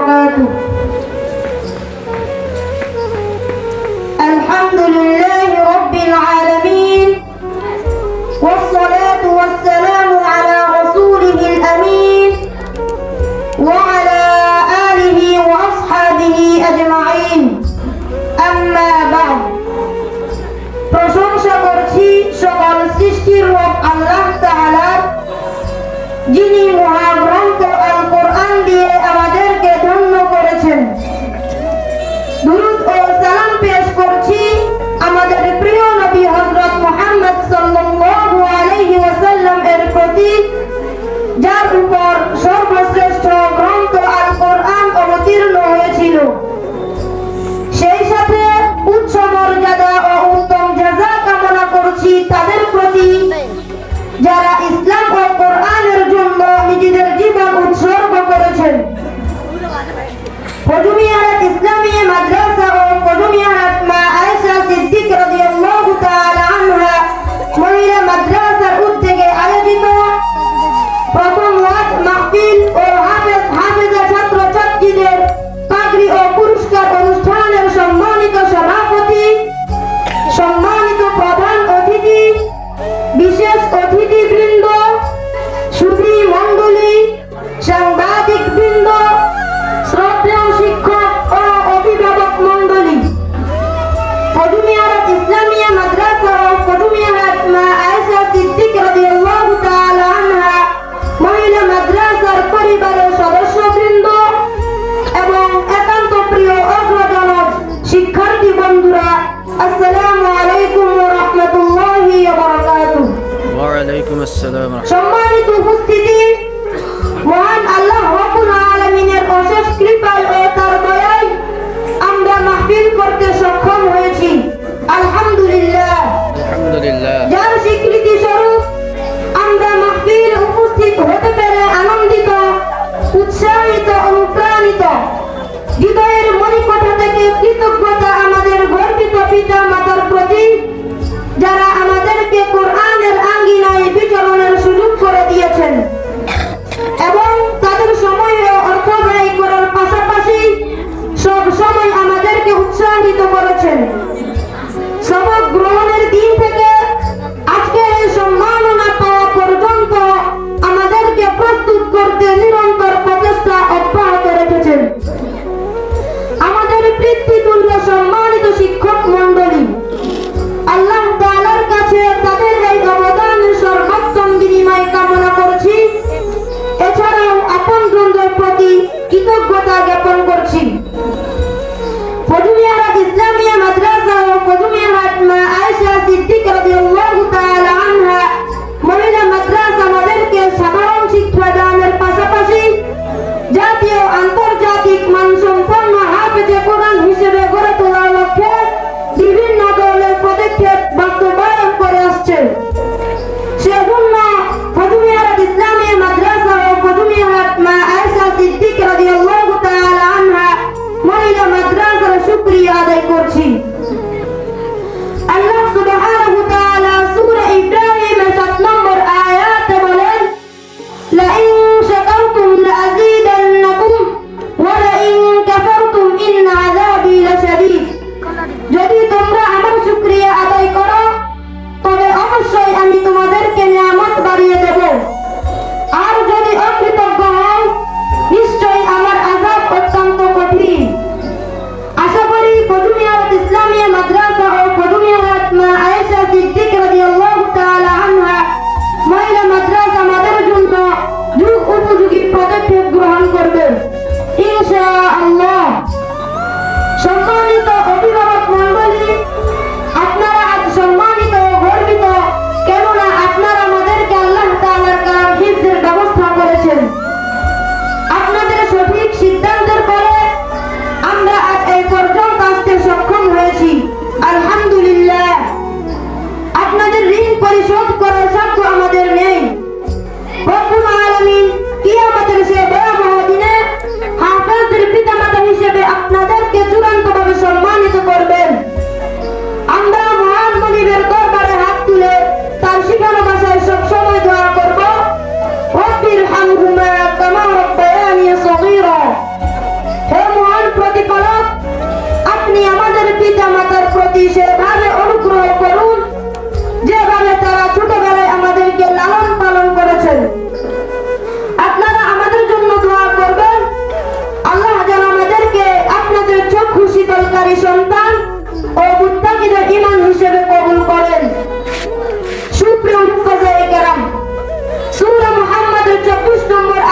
وبركاته. الحمد لله رب العالمين، والصلاة والسلام على رسوله الأمين وعلى آله وأصحابه أجمعين. أما بعد, প্রশংসা করছি সকল সৃষ্টির রব আল্লাহ তাআলার, যিনি মহাগ্রন্থ আল কোরআন দিয়ে আমাদেরকে ধন্য করেছেন। দুরূদ ও সালাম পেশ করছি আমাদের প্রিয় নবী হযরত মুহাম্মদ সাল্লাল্লাহু আলাইহি ওয়াসাল্লাম এর প্রতি, যার উপর সর্বশ্রেষ্ঠ গ্রন্থ আল কোরআন অবতীর্ণ হয়েছিল। সেই সাথে উচ্চ মর্যাদা ও উত্তম জাযা কামনা করছি তাদের প্রতি, যারা ইসলাম ও কোরআনের জন্য নিজেদের জীবন উৎসর্গ করেছেন। ফজুমিয়ারাত ইসলামিয়া মাদ্রাসা ও ফজুমিয়ারাত মা আয়েশা সিদ্দিক রাদিয়াল্লাহু তাআলা আনহা মহিলা মাদ্রাসার উদ্যোগে আয়োজিত প্রথম ওয়াজ মাহফিল ও হাফেজা ছাত্র ছাত্রীদের পাগড়ি ও পুরস্কার অনুষ্ঠানের সম্মানিত সভাপতি, সম্মানিত প্রধান অতিথি, বিশেষ অতিথিবৃন্দ, সুধী মণ্ডলী, সাংবাদিক বৃন্দ, শ্রদ্ধেয় শিক্ষক ও অভিভাবক মণ্ডলী, ফজুমিয়ারাত ইসলামিয়া মাদ্রাসা ও ফজুমিয়ারাত মা আয়েশা সিদ্দিক রাদিয়াল্লাহু তাআলা আনহা মহিলা মাদ্রাসার পরিবারের সদস্যবৃন্দ এবং একান্ত প্রিয় অগ্রজনক শিক্ষার্থী বন্ধুরা, আসসালামু আলাইকুম ওয়া রাহমাতুল্লাহি ওয়া বারাকাতুহু। ওয়া আলাইকুম আসসালাম। সম্মানিত উপস্থিতি, মহান আল্লাহ রাব্বুল আলামিনের অশেষ কৃপায় ও তার দয়ায় আমরা মাহফিল করতে সক্ষম হয়েছি। আলহামদুলিল্লাহ। আলহামদুলিল্লাহ। যার স্বীকৃতি স্বরূপ আমরা মাহফিল উপস্থিত হতে পেরে আনন্দিত, উৎসাহিত, অনুপ্রাণিত। হৃদয়ের মণিকোঠা থেকে কৃতজ্ঞতা আমাদের গর্বিত পিতা মাতার প্রতি, যারা আমাদেরকে কোরআনের আঙ্গিনায় বিচরণের সুযোগ করে দিয়েছেন এবং তাদের সময় ও অর্থ ব্যয় করার পাশাপাশি সব সময় আমাদেরকে উৎসাহিত করেছেন। সবক গ্রহণের দিন থেকে আজকের এই সম্মাননা পাওয়া পর্যন্ত আমাদেরকে প্রস্তুত করতে নিরন্তর প্রচেষ্টা অব্যাহত রেখেছেন। আমাদের পিতৃতুল্য সম্মানিত শিক্ষক মণ্ডলী, আল্লাহ তাআলার কাছে তাদের এই অবদানের সর্বোত্তম বিনিময় কামনা করছি। এছাড়াও আপনজনদের প্রতি কৃতজ্ঞতা জ্ঞাপন করছি। ফজুমিয়ারাত ইসলামিয়া মাদ্রাসা ও ফজুমিয়ারাত মা আয়েশা সিদ্দিক রাদিয়াল্লাহু তাআলা আনহা মহিলা মাদ্রাসা আমাদেরকে সাধারণ শিক্ষা দানের পাশাপাশি জাতীয় আন্তর্জাতিক মানসম্পন্ন হাফেজে কোরআন হিসেবে গড়ে তোলার লক্ষ্যে বিভিন্ন ধরনের পদক্ষেপ বাস্তবায়ন করে আসছে। সেজন্য ফজুমিয়ারাত ইসলামিয়া মাদ্রাসা ও ফজুমিয়ারাত মা আয়েশা সিদ্দিক রাদিয়াল্লাহু তাআলা আনহা মহিলা মাদ্রাসার শুকরিয়া নম্বর